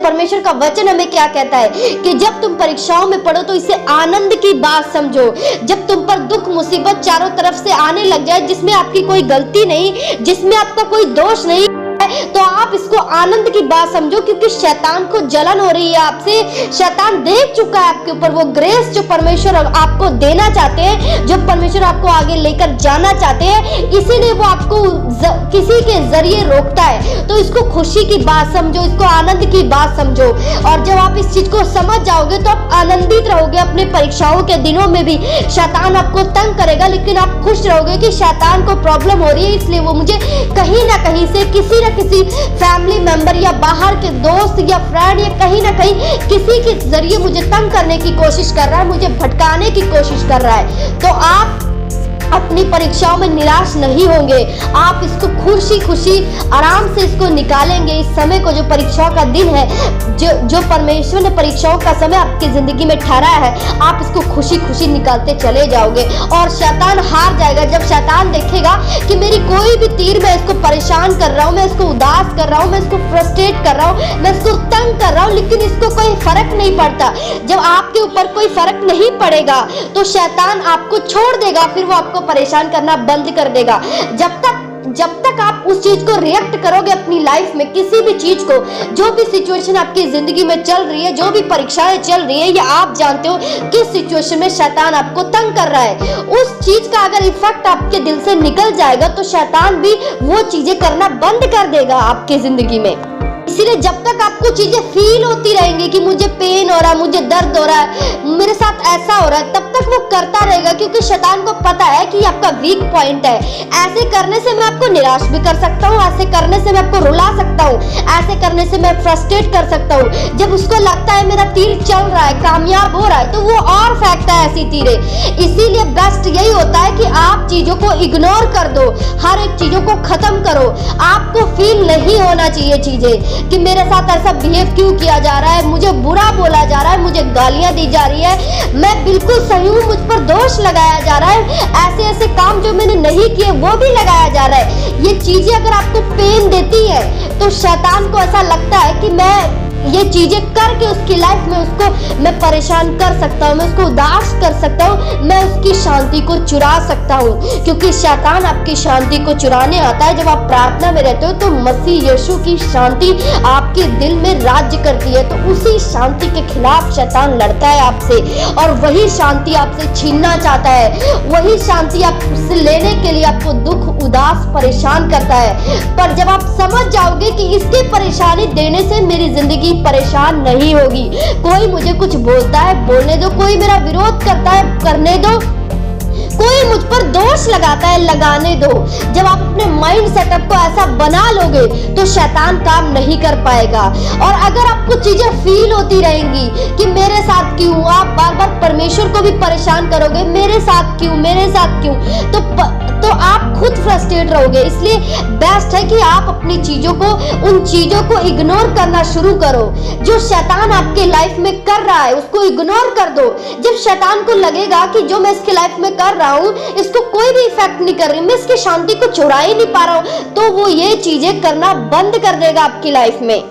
परमेश्वर का वचन हमें क्या कहता है कि जब तुम परीक्षाओं में पढ़ो तो इसे आनंद की बात समझो। जब तुम पर दुख मुसीबत चारों तरफ से आने लग जाए, जिसमें आपकी कोई गलती नहीं, जिसमें आपका कोई दोष नहीं, तो आप इसको आनंद की बात समझो, क्योंकि शैतान को जलन हो रही है आपसे। शैतान देख चुका है आपके ऊपर वो ग्रेस जो परमेश्वर आपको देना चाहते हैं, जो परमेश्वर आपको आगे लेकर जाना चाहते हैं, इसीलिए वो आपको किसी के जरिए रोकता है। तो इसको खुशी की बात समझो, इसको आनंद की बात समझो। और जब आप इस चीज को समझ जाओगे तो आप आनंदित रहोगे। अपने परीक्षाओं के दिनों में भी शैतान आपको तंग करेगा, लेकिन आप खुश रहोगे कि शैतान को प्रॉब्लम हो रही है, इसलिए वो मुझे कहीं ना कहीं से किसी किसी फैमिली मेंबर या बाहर के दोस्त या फ्रेंड या कहीं ना कहीं किसी के जरिए मुझे तंग करने की कोशिश कर रहा है, मुझे भटकाने की कोशिश कर रहा है। तो आप अपनी परीक्षाओं में निराश नहीं होंगे। आप इसको खुशी खुशी आराम से इसको निकालेंगे। इस समय को, जो परीक्षाओं का दिन है, जो परमेश्वर ने परीक्षाओं का समय आपकी जिंदगी में ठहराया है, आप इसको खुशी खुशी निकालते चले जाओगे और शैतान हार जाएगा। जब शैतान देखेगा कि मेरी कोई भी तीर, मैं इसको परेशान कर रहा हूँ, मैं इसको उदास कर रहा हूँ, मैं इसको फ्रस्ट्रेट कर रहा हूँ, मैं इसको तंग कर रहा हूँ, लेकिन इसको कोई फर्क नहीं पड़ता। जब आपके ऊपर कोई फर्क नहीं पड़ेगा तो शैतान आपको छोड़ देगा, फिर वो आपको परेशान करना बंद कर देगा। जब तक आप उस चीज को रिएक्ट करोगे अपनी लाइफ में, किसी भी चीज को, जो भी सिचुएशन आपकी जिंदगी में चल रही है, जो भी परीक्षाएं चल रही है, या आप जानते हो किस सिचुएशन में शैतान आपको तंग कर रहा है, उस चीज का अगर इफेक्ट आपके दिल से निकल जाएगा तो शैतान भी वो चीजें करना बंद कर देगा आपकी जिंदगी में। इसीलिए जब तक आपको चीजें फील होती रहेंगी कि मुझे पेन हो रहा है, मुझे दर्द हो रहा है, मेरे साथ ऐसा हो रहा है, तब तक वो करता रहेगा, क्योंकि शैतान को पता है कि आपका वीक पॉइंट है। ऐसे करने से मैं आपको निराश भी कर सकता हूँ, ऐसे करने से मैं आपको रुला सकता हूँ, ऐसे करने से मैं फ्रस्ट्रेट कर सकता हूँ। जब उसको लगता है मेरा तीर चल रहा है, कामयाब हो रहा है, तो वो और फेंकता है ऐसी तीरें। इसीलिए बेस्ट यही होता है कि आप चीजों को इग्नोर कर दो, हर एक चीजों को खत्म करो। आपको फील नहीं होना चाहिए चीजें कि मेरे साथ ऐसा बिहेव क्यों किया जा रहा है, मुझे बुरा बोला जा रहा है, मुझे गालियां दी जा रही है, मैं बिल्कुल सही हूँ, मुझ पर दोष लगाया जा रहा है, ऐसे ऐसे काम जो मैंने नहीं किए वो भी लगाया जा रहा है। ये चीजें अगर आपको पेन देती है तो शैतान को ऐसा लगता है कि मैं ये चीजें करके उसकी लाइफ में उसको मैं परेशान कर सकता हूँ, मैं उसको उदास कर सकता हूँ, मैं उसकी शांति को चुरा सकता हूँ। क्योंकि शैतान आपकी शांति को चुराने आता है। जब आप प्रार्थना में रहते हो तो मसीह यीशु की शांति आपके दिल में राज्य करती है, तो उसी शांति के खिलाफ शैतान लड़ता है आपसे, और वही शांति आपसे छीनना चाहता है। वही शांति आपसे लेने के लिए आपको दुख, उदास, परेशान करता है। पर जब आप समझ जाओगे कि इसकी परेशानी देने से मेरी जिंदगी परेशान नहीं होगी, कोई मुझे कुछ बोलता है बोलने दो, कोई मेरा विरोध करता है करने दो, कोई मुझ पर दोष लगाता है लगाने दो। जब आप अपने माइंड सेटअप को ऐसा बना लोगे तो शैतान काम नहीं कर पाएगा। और अगर आपको चीजें फील होती रहेंगी कि मेरे साथ क्यों, आप बार बार परमेश्वर को भी परेशान करोगे, मेरे साथ क्यों, मेरे साथ क्यों, तो आप खुद फ्रस्ट्रेट रहोगे। इसलिए बेस्ट है कि आप अपनी चीजों को, उन चीजों को इग्नोर करना शुरू करो जो शैतान आपके लाइफ में कर रहा है, उसको इग्नोर कर दो। जब शैतान को लगेगा कि जो मैं इसके लाइफ में कर रहा हूँ इसको कोई भी इफेक्ट नहीं कर रही, मैं इसकी शांति को चुरा ही नहीं पा रहा हूँ, तो वो ये चीजें करना बंद कर देगा आपकी लाइफ में।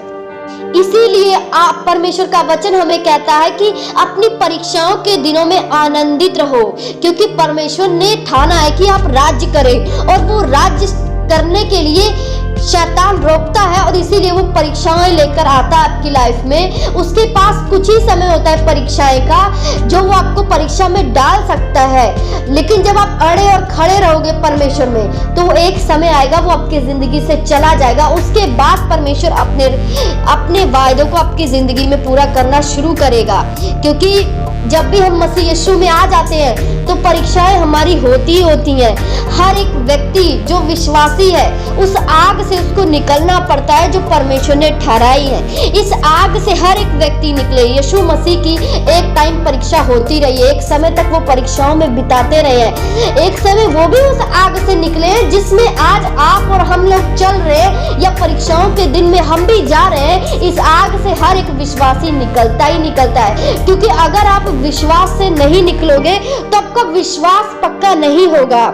इसीलिए आप, परमेश्वर का वचन हमें कहता है कि अपनी परीक्षाओं के दिनों में आनंदित रहो, क्योंकि परमेश्वर ने ठाना है कि आप राज्य करें, और वो राज्य करने के लिए शैतान रोकता है, और इसीलिए वो परीक्षाएं लेकर आता है आपकी लाइफ में। उसके पास कुछ ही समय होता है परीक्षाएं का, जो वो आपको परीक्षा में डाल सकता है। लेकिन जब आप अड़े और खड़े रहोगे परमेश्वर में, तो एक समय आएगा वो आपकी जिंदगी से चला जाएगा। उसके बाद परमेश्वर अपने वायदों को आपकी जिंदगी में पूरा करना शुरू करेगा। क्योंकि जब भी हम मसीह यीशु में आ जाते हैं तो परीक्षाएं हमारी होती ही होती हैं। हर एक व्यक्ति जो विश्वासी है, उस आग से उसको निकलना पड़ता है जो परमेश्वर ने ठहराई है। इस आग से हर एक व्यक्ति निकले। यीशु मसीह की एक टाइम परीक्षा होती रही है, एक समय तक वो परीक्षाओं में बिताते रहे हैं, एक समय वो भी उस आग से निकले जिसमें आज आप और हम लोग चल रहे हैं, या परीक्षाओं के दिन में हम भी जा रहे हैं। इस आग से हर एक विश्वासी निकलता ही निकलता है, क्योंकि अगर आप विश्वास से नहीं निकलोगे तो आपका विश्वास पक्का नहीं होगा।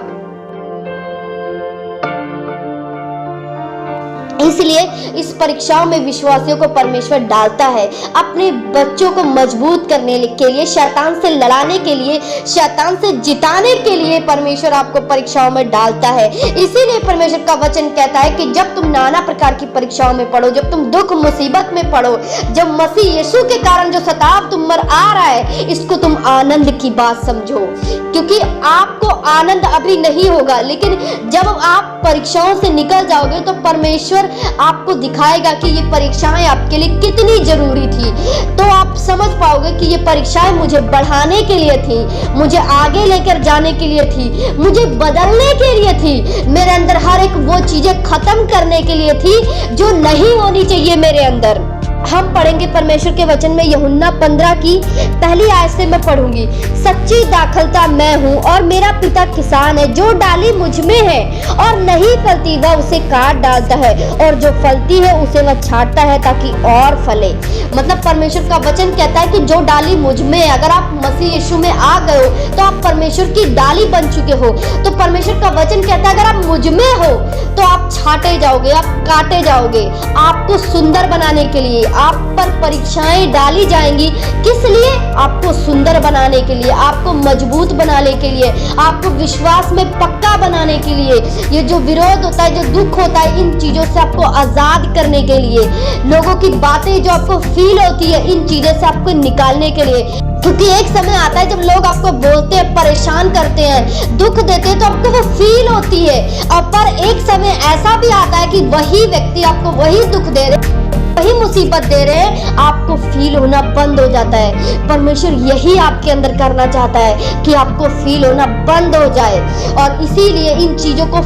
इसलिए इस परीक्षाओं में विश्वासियों को परमेश्वर डालता है अपने बच्चों को मजबूत करने के लिए, शैतान से लड़ाने के लिए, शैतान से जिताने के लिए परमेश्वर आपको परीक्षाओं में डालता है। इसीलिए परमेश्वर का वचन कहता है कि जब तुम नाना प्रकार की परीक्षाओं में पड़ो, जब तुम दुख मुसीबत में पड़ो, जब मसीह यीशु के कारण जो सताव तुम पर आ रहा है, इसको तुम आनंद की बात समझो, क्योंकि आपको आनंद अभी नहीं होगा, लेकिन जब आप परीक्षाओं से निकल जाओगे तो परमेश्वर आपको दिखाएगा कि ये परीक्षाएं आपके लिए कितनी जरूरी थी। तो आप समझ पाओगे कि ये परीक्षाएं मुझे बढ़ाने के लिए थी, मुझे आगे लेकर जाने के लिए थी, मुझे बदलने के लिए थी, मेरे अंदर हर एक वो चीजें खत्म करने के लिए थी जो नहीं होनी चाहिए मेरे अंदर। हम पढ़ेंगे परमेश्वर के वचन में यूहन्ना 15 की पहली आयत से मैं पढ़ूंगी। सच्ची दाखलता मैं हूँ और मेरा पिता किसान है, जो डाली मुझ में है और नहीं फलती वह उसे काट डालता है, और जो फलती है उसे वह छांटता है ताकि और फले। मतलब परमेश्वर का वचन कहता है कि जो डाली मुझ में है, अगर आप मसीह यीशु में आ गए हो तो आप परमेश्वर की डाली बन चुके हो। तो परमेश्वर का वचन कहता है अगर आप मुझ में हो तो आप छांटे जाओगे, आप काटे जाओगे। आपको सुंदर बनाने के लिए आप पर परीक्षाएं डाली जाएंगी। किस लिए? आपको सुंदर बनाने के लिए, आपको मजबूत बनाने के लिए, आपको विश्वास में पक्का बनाने के लिए। ये जो विरोध होता है, जो दुख होता है, इन चीजों से आपको आजाद करने के लिए, लोगों की बातें जो आपको फील होती है, इन चीजों से आपको निकालने के लिए। क्योंकि एक समय आता है जब लोग आपको बोलते हैं, परेशान करते हैं, दुख देते हैं, तो आपको वो फील होती है। और पर एक समय ऐसा भी आता है कि वही व्यक्ति आपको वही दुख दे रहे, वही मुसीबत दे रहे हैं, आपको फील होना बंद हो जाता है। परमेश्वर यही आपके अंदर करना चाहता है कि आपको फील होना बंद हो जाए। और इसीलिए इन चीजों को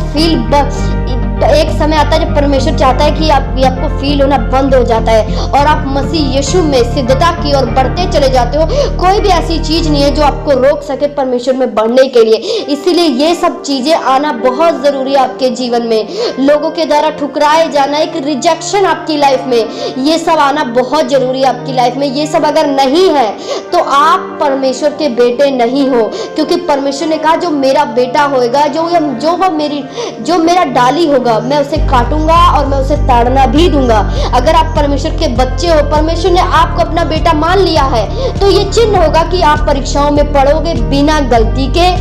एक समय आता है जब परमेश्वर चाहता है कि आपको फील होना बंद हो जाता है और आप मसीह यीशु में सिद्धता की ओर बढ़ते चले जाते हो। कोई भी ऐसी चीज नहीं है जो आपको रोक सके परमेश्वर में बढ़ने के लिए। इसीलिए ये सब चीजें आना बहुत जरूरी है आपके जीवन में। लोगों के द्वारा ठुकराए जाना, एक रिजेक्शन आपकी लाइफ में, ये सब आना बहुत जरूरी है आपकी लाइफ में। ये सब अगर नहीं है तो आप परमेश्वर के बेटे नहीं हो, क्योंकि परमेश्वर ने कहा जो मेरा बेटा होगा, जो मेरा डाली होगा, मैं उसे काटूंगा और मैं उसे ताड़ना भी दूंगा। अगर आप परमेश्वर के बच्चे हो, परमेश्वर ने आपको अपना बेटा मान लिया है, तो ये चिन्ह होगा कि आप परीक्षाओं में पढ़ोगे बिना गलती के,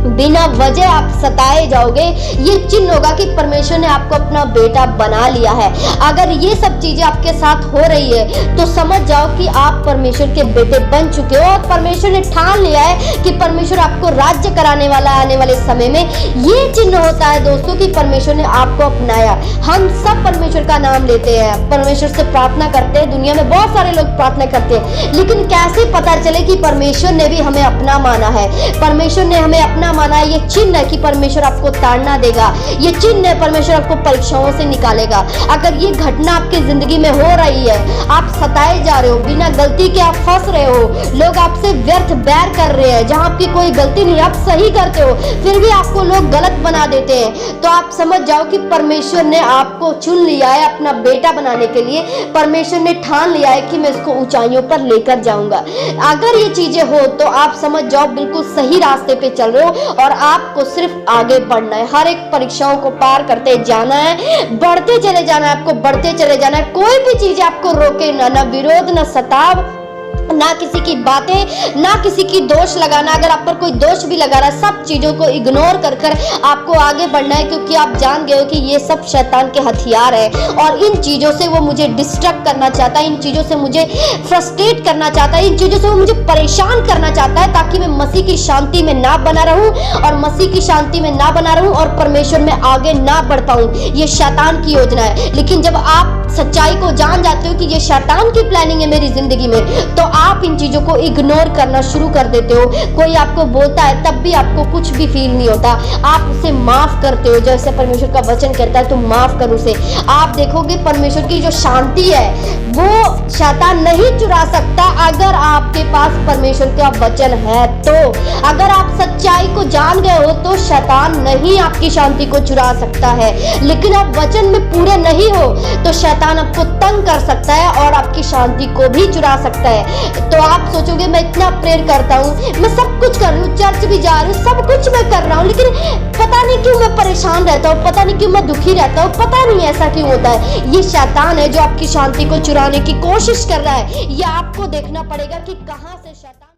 बिना वजह आप सताए जाओगे। ये चिन्ह होगा कि परमेश्वर ने आपको अपना बेटा बना लिया है। अगर ये सब चीजें आपके साथ हो रही है तो समझ जाओ कि आप परमेश्वर के बेटे बन चुके हो और परमेश्वर ने ठान लिया है कि परमेश्वर आपको राज्य कराने वाला आने वाले समय में। ये चिन्ह होता है दोस्तों कि परमेश्वर ने आपको अपनाया। हम सब परमेश्वर का नाम लेते हैं, परमेश्वर से प्रार्थना करते हैं, दुनिया में बहुत सारे लोग प्रार्थना करते हैं, लेकिन कैसे पता चले कि परमेश्वर ने भी हमें अपना माना है, परमेश्वर ने हमें अपना माना है। ये चिन्ह है कि परमेश्वर आपको ताड़ना देगा, ये चिन्ह है परमेश्वर आपको परीक्षाओं से निकालेगा। अगर ये घटना आपकी जिंदगी में हो रही है, आप सताए जा रहे हो, बिना गलती के आप फंस रहे हो, लोग आपसे व्यर्थ बैर कर रहे हैं, जहां आपकी कोई गलती नहीं, आप सही करते हो फिर भी आपको लोग गलत बना देते हैं, तो आप समझ जाओ कि परमेश्वर ने आपको चुन लिया है अपना बेटा बनाने के लिए। परमेश्वर ने ठान लिया है कि मैं इसको ऊंचाइयों पर लेकर जाऊंगा। अगर ये चीजें हो तो आप समझ जाओ बिल्कुल सही रास्ते पे चल रहे हो और आपको सिर्फ आगे बढ़ना है। हर एक परीक्षाओं को पार करते जाना है, बढ़ते चले जाना है, आपको बढ़ते चले जाना है। कोई भी चीज आपको रोके ना विरोध, ना सताव, ना किसी की बातें, ना किसी की दोष लगाना। अगर आप पर कोई दोष भी लगा रहा है, सब चीजों को इग्नोर कर कर आपको आगे बढ़ना है, क्योंकि आप जान गए हो कि ये सब शैतान के हथियार है और इन चीजों से वो मुझे डिस्ट्रैक्ट करना चाहता है, इन चीजों से मुझे फ्रस्ट्रेट करना चाहता है, इन चीजों से वो मुझे परेशान करना चाहता है, ताकि मैं मसीह की शांति में ना बना रहूं और मसीह की शांति में ना बना रहूं और परमेश्वर में आगे ना बढ़ पाऊं। ये शैतान की योजना है। लेकिन जब आप सच्चाई को जान जाते हो कि ये शैतान की प्लानिंग है मेरी जिंदगी में, तो आप इन चीजों को इग्नोर करना शुरू कर देते हो। कोई आपको बोलता है तब भी आपको कुछ भी फील नहीं होता, आप उसे माफ करते हो। जैसे परमेश्वर का वचन कहता है तुम माफ करो उसे। आप देखोगे परमेश्वर की जो शांति है वो शैतान नहीं चुरा सकता, अगर आपके पास परमेश्वर का वचन है तो। अगर आप सच्चाई को जान गए हो तो शैतान नहीं आपकी शांति को चुरा सकता है। लेकिन आप वचन में पूरे नहीं हो तो शैतान आपको तंग कर सकता है और आपकी शांति को भी चुरा सकता है। तो आप सोचोगे मैं इतना प्रेयर करता हूँ, मैं सब कुछ कर रही हूँ, चर्च भी जा रही हूँ, सब कुछ मैं कर रहा हूँ, लेकिन पता नहीं क्यों मैं परेशान रहता हूँ, पता नहीं क्यों मैं दुखी रहता हूँ, पता नहीं ऐसा क्यों होता है। ये शैतान है जो आपकी शांति को चुराने की कोशिश कर रहा है। ये आपको देखना पड़ेगा कि कहां से शैतान